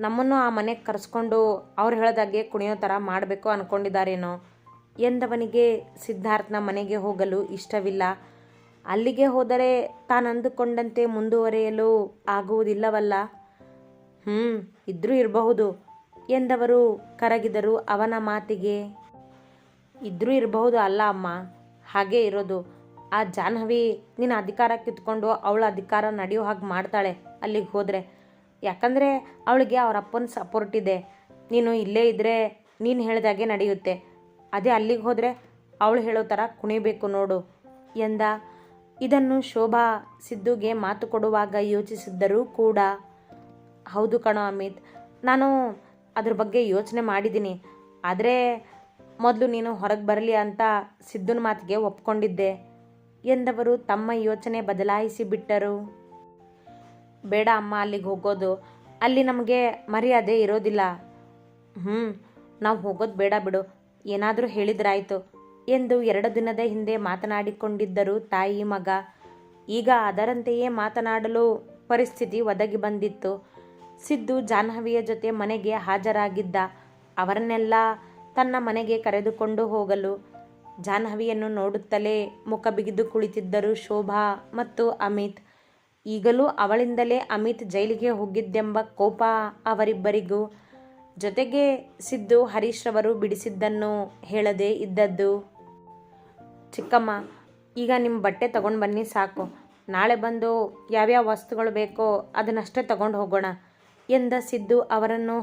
ನಮ್ಮನ್ನು ಆ ಮನೆಗೆ ಕರೆಸ್ಕೊಂಡು ಅವ್ರು ಹೇಳ್ದಾಗೆ ಕುಣಿಯೋ ಥರ ಮಾಡಬೇಕು ಅಂದ್ಕೊಂಡಿದ್ದಾರೇನೋ ಎಂದವನಿಗೆ ಸಿದ್ಧಾರ್ಥನ ಮನೆಗೆ ಹೋಗಲು ಇಷ್ಟವಿಲ್ಲ. ಅಲ್ಲಿಗೆ ಹೋದರೆ ತಾನಂದುಕೊಂಡಂತೆ ಮುಂದುವರಿಯಲು ಆಗುವುದಿಲ್ಲವಲ್ಲ. ಇದ್ರೂ ಇರಬಹುದು ಎಂದವರು ಕರಗಿದರು ಅವನ ಮಾತಿಗೆ. ಇದ್ರೂ ಇರಬಹುದು ಅಲ್ಲ ಅಮ್ಮ, ಹಾಗೇ ಇರೋದು. ಆ ಜಾಹ್ನವಿ ನಿನ್ನ ಅಧಿಕಾರ ಕಿತ್ಕೊಂಡು ಅವಳ ಅಧಿಕಾರ ನಡೆಯೋ ಹಾಗೆ ಮಾಡ್ತಾಳೆ ಅಲ್ಲಿಗೆ ಹೋದರೆ. ಯಾಕಂದರೆ ಅವಳಿಗೆ ಅವ್ರ ಅಪ್ಪನ ಸಪೋರ್ಟ್ ಇದೆ. ನೀನು ಇಲ್ಲೇ ಇದ್ದರೆ ನೀನು ಹೇಳಿದಾಗೆ ನಡೆಯುತ್ತೆ. ಅದೇ ಅಲ್ಲಿಗೆ ಹೋದರೆ ಅವಳು ಹೇಳೋ ಥರ ಕುಣಿಬೇಕು ನೋಡು ಎಂದ. ಇದನ್ನು ಶೋಭಾ ಸಿದ್ದುಗೆ ಮಾತು ಕೊಡುವಾಗ ಯೋಚಿಸಿದ್ದರೂ ಕೂಡ, ಹೌದು ಕಣೋ ಅಮಿತ್, ನಾನು ಅದ್ರ ಬಗ್ಗೆ ಯೋಚನೆ ಮಾಡಿದ್ದೀನಿ. ಆದರೆ ಮೊದಲು ನೀನು ಹೊರಗೆ ಬರಲಿ ಅಂತ ಸಿದ್ದುನ ಮಾತಿಗೆ ಒಪ್ಕೊಂಡಿದ್ದೆ ಎಂದವರು ತಮ್ಮ ಯೋಚನೆ ಬದಲಾಯಿಸಿ ಬಿಟ್ಟರು. ಬೇಡ ಅಮ್ಮ ಅಲ್ಲಿಗೆ ಹೋಗೋದು, ಅಲ್ಲಿ ನಮಗೆ ಮರ್ಯಾದೆ ಇರೋದಿಲ್ಲ. ನಾವು ಹೋಗೋದು ಬೇಡ ಬಿಡು, ಏನಾದರೂ ಹೇಳಿದ್ರಾಯ್ತು ಎಂದು 2 ದಿನದ ಹಿಂದೆ ಮಾತನಾಡಿಕೊಂಡಿದ್ದರು ತಾಯಿ ಮಗ. ಈಗ ಅದರಂತೆಯೇ ಮಾತನಾಡಲು ಪರಿಸ್ಥಿತಿ ಒದಗಿ ಬಂದಿತ್ತು. ಸಿದ್ದು ಜಾಹ್ನವಿಯ ಜೊತೆ ಮನೆಗೆ ಹಾಜರಾಗಿದ್ದ. ಅವರನ್ನೆಲ್ಲ ತನ್ನ ಮನೆಗೆ ಕರೆದುಕೊಂಡು ಹೋಗಲು ಜಾಹ್ನವಿಯನ್ನು ನೋಡುತ್ತಲೇ ಮುಖ ಬಿಗಿದು ಕುಳಿತಿದ್ದರು ಶೋಭಾ ಮತ್ತು ಅಮಿತ್. ಈಗಲೂ ಅವಳಿಂದಲೇ ಅಮಿತ್ ಜೈಲಿಗೆ ಹೋಗಿದ್ದೆಂಬ ಕೋಪ ಅವರಿಬ್ಬರಿಗೂ. ಜೊತೆಗೆ ಸಿದ್ದು ಹರೀಶ್ ರವರು ಬಿಡಿಸಿದ್ದನ್ನು ಹೇಳದೇ ಇದ್ದದ್ದು. ಚಿಕ್ಕಮ್ಮ, ಈಗ ನಿಮ್ಮ ಬಟ್ಟೆ ತಗೊಂಡು ಬನ್ನಿ ಸಾಕು. ನಾಳೆ ಬಂದು ಯಾವ್ಯಾವ ವಸ್ತುಗಳು ಬೇಕೋ ಅದನ್ನಷ್ಟೇ ತಗೊಂಡು ಹೋಗೋಣ ಎಂದ ಸಿದ್ದು ಅವರನ್ನು